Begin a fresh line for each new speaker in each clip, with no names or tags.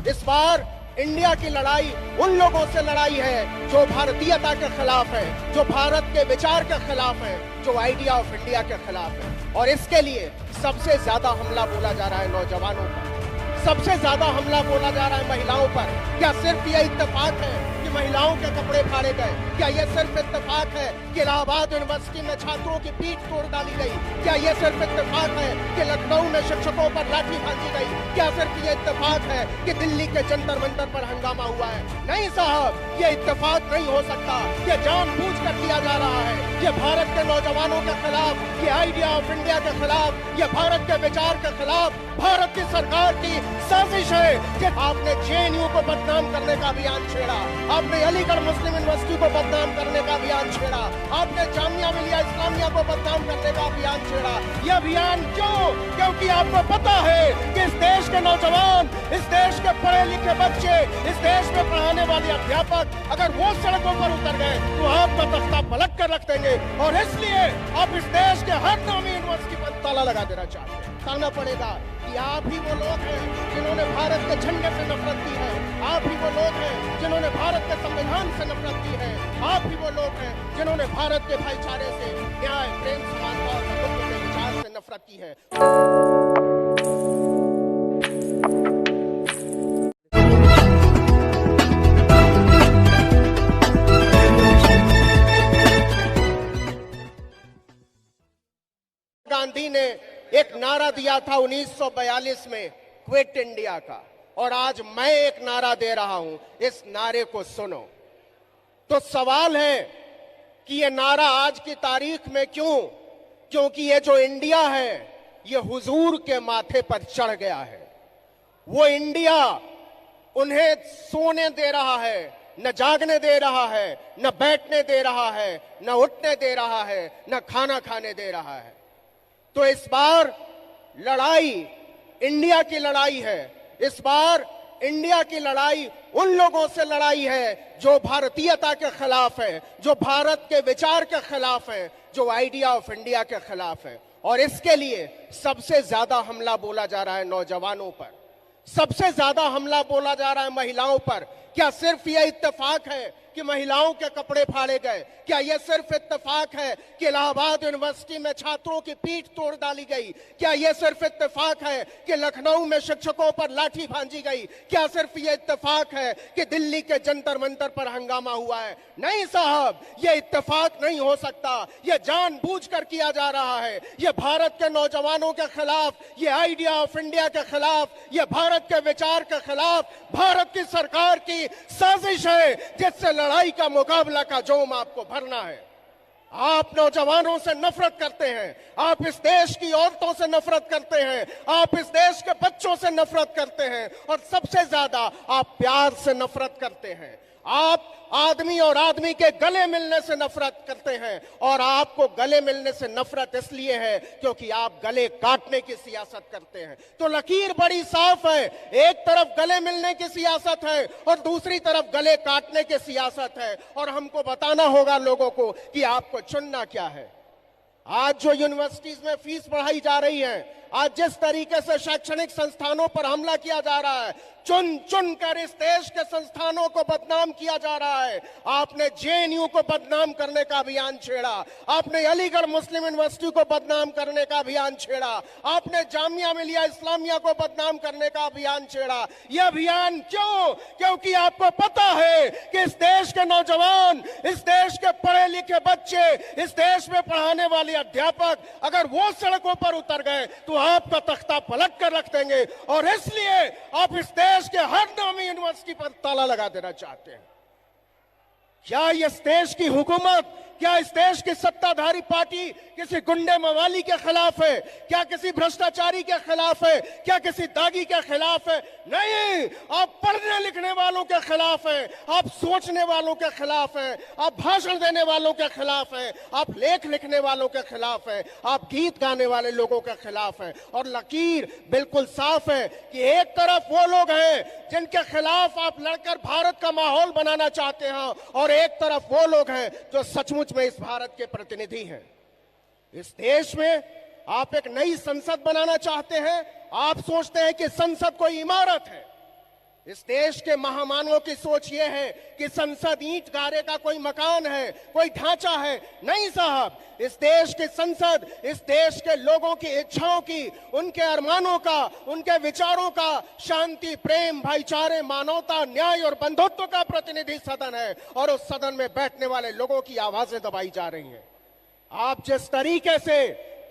इस बार इंडिया की लड़ाई उन लोगों से लड़ाई है जो भारतीयता के खिलाफ है, जो भारत के विचार के खिलाफ है, जो आइडिया ऑफ इंडिया के खिलाफ है। और इसके लिए सबसे ज्यादा हमला बोला जा रहा है नौजवानों पर, सबसे ज्यादा हमला बोला जा रहा है महिलाओं पर। क्या सिर्फ यह इत्तेफाक है कि महिलाओं के कपड़े फाड़े गए? क्या यह सिर्फ इत्तेफाक है कि इलाहाबाद यूनिवर्सिटी में छात्रों की पीठ तोड़ डाली गई? क्या यह सिर्फ इत्तेफाक है कि लखनऊ में शिक्षकों पर लाठी भांजी गई? क्या सिर्फ यह इत्तेफाक है कि दिल्ली के जंतर मंतर पर हंगामा हुआ है? नहीं साहब, यह इत्तेफाक नहीं हो सकता। यह जानबूझकर किया जा रहा है। यह भारत के नौजवानों के खिलाफ, यह आइडिया ऑफ इंडिया के खिलाफ, यह भारत के विचार के खिलाफ भारत की सरकार की साजिश है कि आपने जेएनयू को बदनाम करने का अभियान छेड़ा, आपने अलीगढ़ मुस्लिम यूनिवर्सिटी को बदनाम करने का अभियान छेड़ा, आपने जामिया मिलिया इस्लामिया को बदनाम करने का अभियान छेड़ा। यह अभियान क्यों? क्योंकि आपको पता है कि इस देश के नौजवान, इस देश के पढ़े लिखे बच्चे, इस देश में पढ़ाने वाले अध्यापक अगर वो सड़कों पर उतर गए तो आपका तख्ता पलट कर रख देंगे। और इसलिए आप इस देश के हर नामी यूनिवर्सिटी पर ताला लगा देना चाहते हैं। कहना पड़ेगा कि आप ही वो लोग हैं जिन्होंने भारत के झंडे से नफरत की है, आप ही वो लोग हैं जिन्होंने भारत के संविधान से नफरत की है, आप ही वो लोग हैं जिन्होंने भारत के भाईचारे से, न्याय, प्रेम, समानता और बंधुत्व के विचार से नफरत की है। गांधी ने एक नारा दिया था 1942 में, क्विट इंडिया का, और आज मैं एक नारा दे रहा हूं, इस नारे को सुनो। तो सवाल है कि ये नारा आज की तारीख में क्यों? क्योंकि ये जो इंडिया है ये हुजूर के माथे पर चढ़ गया है। वो इंडिया उन्हें सोने दे रहा है, न जागने दे रहा है, न बैठने दे रहा है, न उठने दे रहा है, न खाना खाने दे रहा है। तो इस बार लड़ाई इंडिया की लड़ाई है। इस बार इंडिया की लड़ाई उन लोगों से लड़ाई है जो भारतीयता के खिलाफ है, जो भारत के विचार के खिलाफ है, जो आइडिया ऑफ इंडिया के खिलाफ है। और इसके लिए सबसे ज्यादा हमला बोला जा रहा है नौजवानों पर, सबसे ज्यादा हमला बोला जा रहा है महिलाओं पर। क्या सिर्फ यह इत्तेफाक है कि महिलाओं के कपड़े फाड़े गए? क्या यह सिर्फ इत्तेफाक है कि इलाहाबाद यूनिवर्सिटी में छात्रों की पीठ तोड़ डाली गई? क्या यह सिर्फ इत्तेफाक है कि लखनऊ में शिक्षकों पर लाठी भांजी गई? क्या सिर्फ यह इत्तेफाक है कि दिल्ली के जंतर मंतर पर हंगामा हुआ है? नहीं साहब, यह इत्तेफाक नहीं हो सकता। यह जानबूझकर किया जा रहा है। यह भारत के नौजवानों के खिलाफ, यह आइडिया ऑफ इंडिया के खिलाफ, यह भारत के विचार के खिलाफ भारत की सरकार की साजिश है जिससे लड़ाई का मुकाबला का जोम आपको भरना है। आप नौजवानों से नफरत करते हैं, आप इस देश की औरतों से नफरत करते हैं, आप इस देश के बच्चों से नफरत करते हैं, और सबसे ज्यादा आप प्यार से नफरत करते हैं। आप आदमी और आदमी के गले मिलने से नफरत करते हैं, और आपको गले मिलने से नफरत इसलिए है क्योंकि आप गले काटने की सियासत करते हैं। तो लकीर बड़ी साफ है, एक तरफ गले मिलने की सियासत है और दूसरी तरफ गले काटने की सियासत है। और हमको बताना होगा लोगों को कि आपको चुनना क्या है। आज जो यूनिवर्सिटीज में फीस बढ़ाई जा रही है, आज जिस तरीके से शैक्षणिक संस्थानों पर हमला किया जा रहा है, चुन चुन कर इस देश के संस्थानों को बदनाम किया जा रहा है। आपने जेएनयू को बदनाम करने का अभियान छेड़ा, आपने अलीगढ़ मुस्लिम यूनिवर्सिटी को बदनाम करने का अभियान छेड़ा, आपने जामिया मिलिया इस्लामिया को बदनाम करने का अभियान छेड़ा। यह अभियान क्यों? क्योंकि आपको पता है कि इस देश के नौजवान, इस देश के पढ़े लिखे बच्चे, इस देश में पढ़ाने वाले अध्यापक अगर वो सड़कों पर उतर गए तो आपका तख्ता पलट कर रख देंगे। और इसलिए आप इस देश के हर नामी यूनिवर्सिटी पर ताला लगा देना चाहते हैं। क्या इस देश की हुकूमत, क्या इस देश की सत्ताधारी पार्टी किसी गुंडे मवाली के खिलाफ है? क्या किसी भ्रष्टाचारी के खिलाफ है? क्या किसी दागी के खिलाफ है? नहीं, आप पढ़ने लिखने वालों के खिलाफ है, आप सोचने वालों के खिलाफ है, आप भाषण देने वालों के खिलाफ है, आप लेख लिखने वालों के खिलाफ है, आप गीत गाने वाले लोगों के खिलाफ है। और लकीर बिल्कुल साफ है कि एक तरफ वो लोग हैं जिनके खिलाफ आप लड़कर भारत का माहौल बनाना चाहते हैं, और एक तरफ वो लोग हैं जो सचमुच में इस भारत के प्रतिनिधि हैं। इस देश में आप एक नई संसद बनाना चाहते हैं। आप सोचते हैं कि संसद कोई इमारत है, इस देश के महामानवों की सोच ये है कि संसद ईंट गारे का कोई मकान है, कोई ढांचा है। नहीं साहब, इस देश की संसद इस देश के लोगों की इच्छाओं की, उनके अरमानों का, उनके विचारों का, शांति, प्रेम, भाईचारे, मानवता, न्याय और बंधुत्व का प्रतिनिधि सदन है। और उस सदन में बैठने वाले लोगों की आवाजें दबाई जा रही हैं। आप जिस तरीके से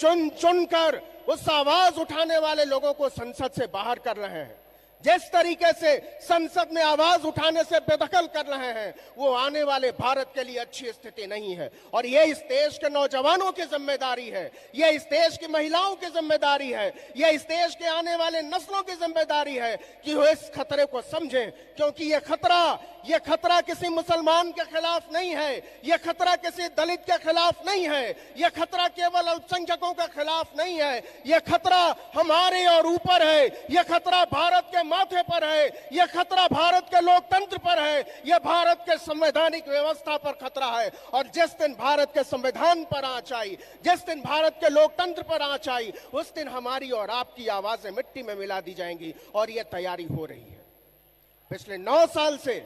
चुन चुन कर उस आवाज उठाने वाले लोगों को संसद से बाहर कर रहे हैं, जिस तरीके से संसद में आवाज उठाने से बेदखल कर रहे हैं, वो आने वाले भारत के लिए अच्छी स्थिति नहीं है। और ये इस देश के नौजवानों की जिम्मेदारी है, ये इस देश की महिलाओं की जिम्मेदारी है, ये इस देश के आने वाले नस्लों की जिम्मेदारी है कि वो इस खतरे को समझें। क्योंकि ये खतरा किसी मुसलमान के खिलाफ नहीं है, ये खतरा किसी दलित के खिलाफ नहीं है, ये खतरा केवल अल्पसंख्यकों के खिलाफ नहीं है, ये खतरा हमारे और ऊपर है, ये खतरा भारत के माथे पर है, यह खतरा भारत के लोकतंत्र पर है, यह भारत के संवैधानिक व्यवस्था पर खतरा है। और जिस दिन भारत के संविधान पर आंच आई, जिस दिन भारत के लोकतंत्र पर आंच आई, उस दिन हमारी और आपकी आवाजें मिट्टी में मिला दी जाएंगी। और यह तैयारी हो रही है। पिछले 9 साल से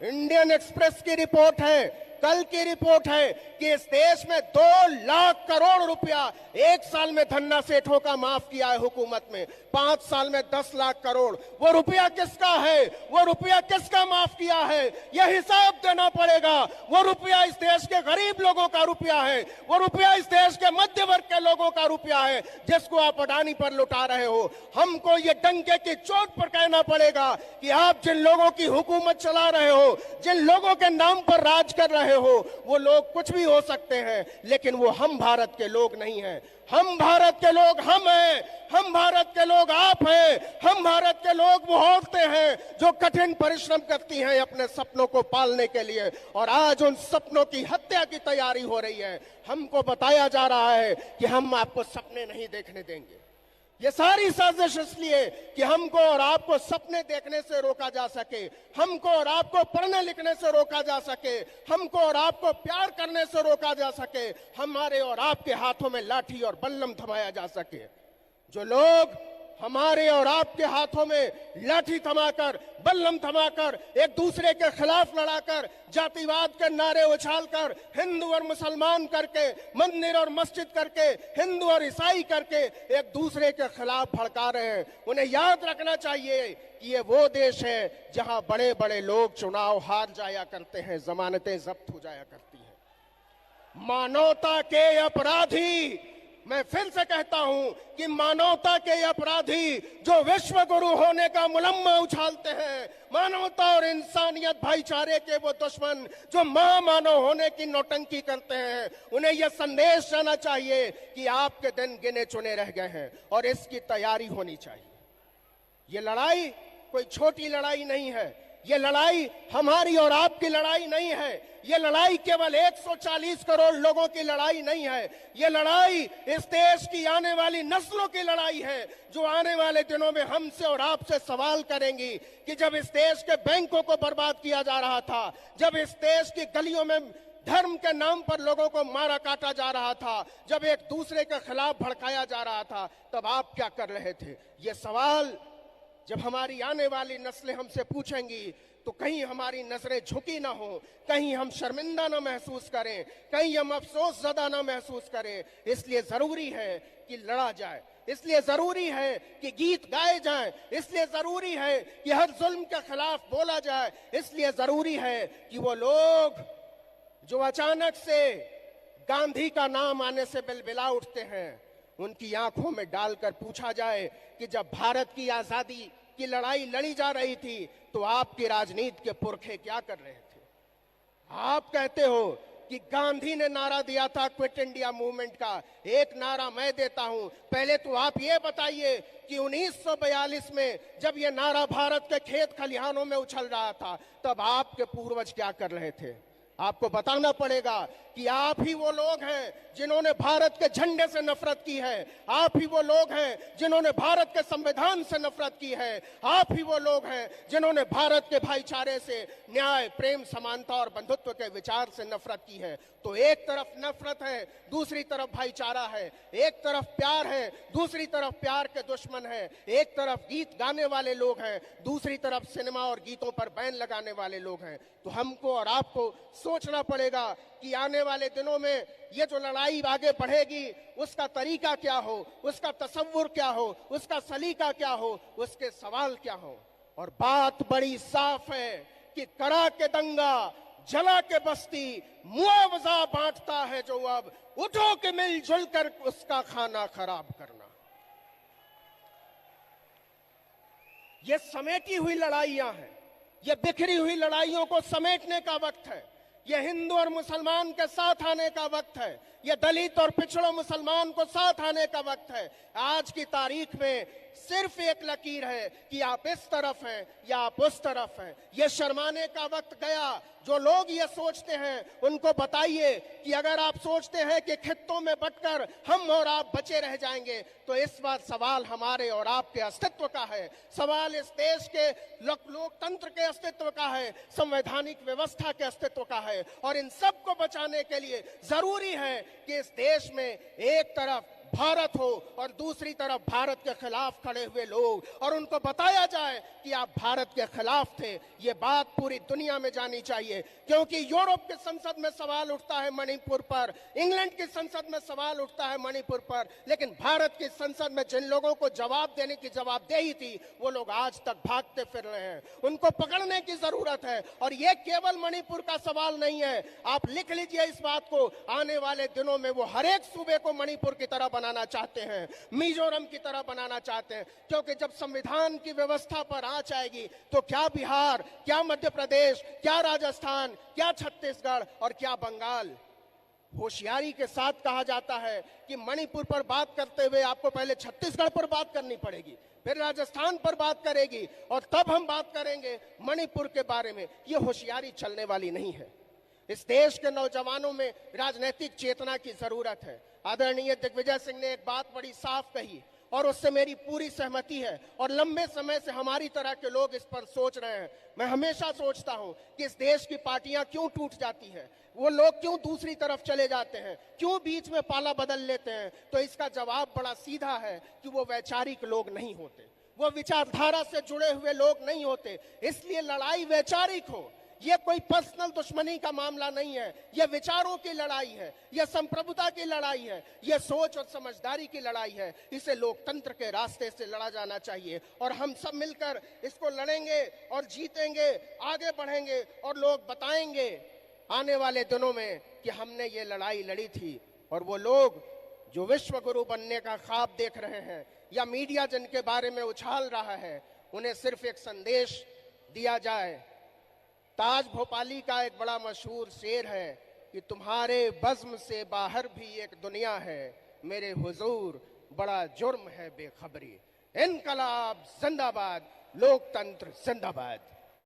इंडियन एक्सप्रेस की रिपोर्ट है, कल की रिपोर्ट है कि इस देश में 2 लाख करोड़ रुपया एक साल में धन्ना सेठों का माफ किया है हुकूमत में, 5 साल में 10 लाख करोड़। वो रुपया किसका है? वो रुपया किसका माफ किया है? यह हिसाब देना पड़ेगा। वो रुपया इस देश के गरीब लोगों का रुपया है, वो रुपया इस देश के मध्य वर्ग के लोगों का रुपया है, जिसको आप अडानी पर लुटा रहे हो। हमको ये डंके की चोट पर कहना पड़ेगा कि आप जिन लोगों की हुकूमत चला रहे हो, जिन लोगों के नाम पर राज कर रहे हो, वो लोग कुछ भी हो सकते हैं, लेकिन वो हम भारत के लोग नहीं हैं। हम भारत के लोग हम हैं, हम भारत के लोग आप हैं, हम भारत के लोग वो औरतें हैं जो कठिन परिश्रम करती हैं अपने सपनों को पालने के लिए। और आज उन सपनों की हत्या की तैयारी हो रही है। हमको बताया जा रहा है कि हम आपको सपने नहीं देखने देंगे। ये सारी साजिश इसलिए कि हमको और आपको सपने देखने से रोका जा सके, हमको और आपको पढ़ने लिखने से रोका जा सके, हमको और आपको प्यार करने से रोका जा सके, हमारे और आपके हाथों में लाठी और बल्लम थमाया जा सके। जो लोग हमारे और आपके हाथों में लाठी थमाकर, बल्लम थमाकर, एक दूसरे के खिलाफ लड़ाकर, जातिवाद के नारे उछालकर, हिंदू और मुसलमान करके, मंदिर और मस्जिद करके, हिंदू और ईसाई करके एक दूसरे के खिलाफ भड़का रहे हैं, उन्हें याद रखना चाहिए कि ये वो देश है जहां बड़े बड़े लोग चुनाव हार जाया करते हैं, जमानतें जब्त हो जाया करती हैं। मानवता के अपराधी, मैं फिर से कहता हूं कि मानवता के अपराधी जो विश्व गुरु होने का मुलम्मा उछालते हैं, मानवता और इंसानियत भाईचारे के वो दुश्मन जो महामानव होने की नौटंकी करते हैं, उन्हें यह संदेश जाना चाहिए कि आपके दिन गिने चुने रह गए हैं और इसकी तैयारी होनी चाहिए। ये लड़ाई कोई छोटी लड़ाई नहीं है, ये लड़ाई हमारी और आपकी लड़ाई नहीं है, ये लड़ाई केवल 140 करोड़ लोगों की लड़ाई नहीं है, ये लड़ाई इस देश की आने वाली नस्लों की लड़ाई है, जो आने वाले दिनों में हमसे और आपसे सवाल करेंगी कि जब इस देश के बैंकों को बर्बाद किया जा रहा था, जब इस देश की गलियों में धर्म के नाम पर लोगों को मारा काटा जा रहा था, जब एक दूसरे के खिलाफ भड़काया जा रहा था, तब आप क्या कर रहे थे? ये सवाल जब हमारी आने वाली नस्लें हमसे पूछेंगी तो कहीं हमारी नजरें झुकी ना हो, कहीं हम शर्मिंदा ना महसूस करें, कहीं हम अफसोस ज़दा ना महसूस करें। इसलिए जरूरी है कि लड़ा जाए, इसलिए जरूरी है कि गीत गाए जाएं, इसलिए जरूरी है कि हर जुल्म के खिलाफ बोला जाए, इसलिए जरूरी है कि वो लोग जो अचानक से गांधी का नाम आने से बिलबिला उठते हैं, उनकी आंखों में डालकर पूछा जाए कि जब भारत की आजादी की लड़ाई लड़ी जा रही थी तो आपकी राजनीति के पुरखे क्या कर रहे थे? आप कहते हो कि गांधी ने नारा दिया था क्विट इंडिया मूवमेंट का, एक नारा मैं देता हूं। पहले तो आप ये बताइए कि 1942 में जब ये नारा भारत के खेत खलिहानों में उछल रहा था, तब आपके पूर्वज क्या कर रहे थे? आपको बताना पड़ेगा कि आप ही वो लोग हैं जिन्होंने भारत के झंडे से नफरत की है। आप ही वो लोग हैं जिन्होंने भारत के संविधान से नफरत की है। आप ही वो लोग हैं जिन्होंने भारत के भाईचारे से, न्याय, प्रेम, समानता और बंधुत्व के विचार से नफरत की है। तो एक तरफ नफरत है, दूसरी तरफ भाईचारा है। एक तरफ प्यार है, दूसरी तरफ प्यार के दुश्मन है। एक तरफ गीत गाने वाले लोग हैं, दूसरी तरफ सिनेमा और गीतों पर बैन लगाने वाले लोग हैं। तो हमको और आपको सोचना पड़ेगा कि आने वाले दिनों में ये जो लड़ाई आगे बढ़ेगी उसका तरीका क्या हो, उसका तसव्वुर क्या हो, उसका सलीका क्या हो, उसके सवाल क्या हो। और बात बड़ी साफ है कि कड़ा के दंगा, जला के बस्ती, मुआवजा बांटता है जो अब, उठो के मिलजुल कर उसका खाना खराब करना। ये समेटी हुई लड़ाइयां हैं, ये बिखरी हुई लड़ाइयों को समेटने का वक्त है। ये हिंदू और मुसलमान के साथ आने का वक्त है। ये दलित और पिछड़ों मुसलमान को साथ आने का वक्त है। आज की तारीख में सिर्फ एक लकीर है कि आप इस तरफ हैं या आप उस तरफ हैं। ये शर्माने का वक्त गया। जो लोग ये सोचते हैं उनको बताइए कि अगर आप सोचते हैं कि खित्तों में बंटकर हम और आप बचे रह जाएंगे, तो इस बार सवाल हमारे और आपके अस्तित्व का है। सवाल इस देश के लोकतंत्र के अस्तित्व का है, संवैधानिक व्यवस्था के अस्तित्व का है। और इन सब को बचाने के लिए जरूरी है कि इस देश में एक तरफ भारत हो और दूसरी तरफ भारत के खिलाफ खड़े हुए लोग, और उनको बताया जाए कि आप भारत के खिलाफ थे। ये बात पूरी दुनिया में जानी चाहिए, क्योंकि यूरोप की संसद में सवाल उठता है मणिपुर पर, इंग्लैंड की संसद में सवाल उठता है मणिपुर पर, लेकिन भारत की संसद में जिन लोगों को जवाब देने की जवाबदेही थी वो लोग आज तक भागते फिर रहे हैं। उनको पकड़ने की जरूरत है। और ये केवल मणिपुर का सवाल नहीं है। आप लिख लीजिए इस बात को, आने वाले दिनों में वो हर एक सूबे को मणिपुर की तरह बनाना चाहते हैं, मिजोरम की तरह बनाना चाहते हैं। क्योंकि जब संविधान की व्यवस्था पर आंच आएगी तो क्या बिहार, क्या मध्य प्रदेश, क्या राजस्थान, क्या छत्तीसगढ़ और क्या बंगाल। होशियारी के साथ कहा जाता है कि मणिपुर पर बात करते हुए आपको पहले छत्तीसगढ़ पर बात करनी पड़ेगी, फिर राजस्थान पर बात करेगी और तब हम बात करेंगे मणिपुर के बारे में। यह होशियारी चलने वाली नहीं है। इस देश के नौजवानों में राजनीतिक चेतना की जरूरत है। आदरणीय दिग्विजय सिंह ने एक बात बड़ी साफ कही और उससे मेरी पूरी सहमति है, और लंबे समय से हमारी तरह के लोग इस पर सोच रहे हैं। मैं हमेशा सोचता हूं कि इस देश की पार्टियां क्यों टूट जाती हैं, वो लोग क्यों दूसरी तरफ चले जाते हैं, क्यों बीच में पाला बदल लेते हैं। तो इसका जवाब बड़ा सीधा है कि वो वैचारिक लोग नहीं होते, वो विचारधारा से जुड़े हुए लोग नहीं होते। इसलिए लड़ाई वैचारिक हो। ये कोई पर्सनल दुश्मनी का मामला नहीं है, ये विचारों की लड़ाई है, ये संप्रभुता की लड़ाई है, ये सोच और समझदारी की लड़ाई है। इसे लोकतंत्र के रास्ते से लड़ा जाना चाहिए और हम सब मिलकर इसको लड़ेंगे और जीतेंगे, आगे बढ़ेंगे और लोग बताएंगे आने वाले दिनों में कि हमने ये लड़ाई लड़ी थी। और वो लोग जो विश्व गुरु बनने का ख्वाब देख रहे हैं या मीडिया जिनके बारे में उछाल रहा है, उन्हें सिर्फ एक संदेश दिया जाए। ताज भोपाली का एक बड़ा मशहूर शेर है कि तुम्हारे बज़्म से बाहर भी एक दुनिया है, मेरे हुजूर बड़ा जुर्म है बेखबरी। इनकलाब जिंदाबाद, लोकतंत्र जिंदाबाद।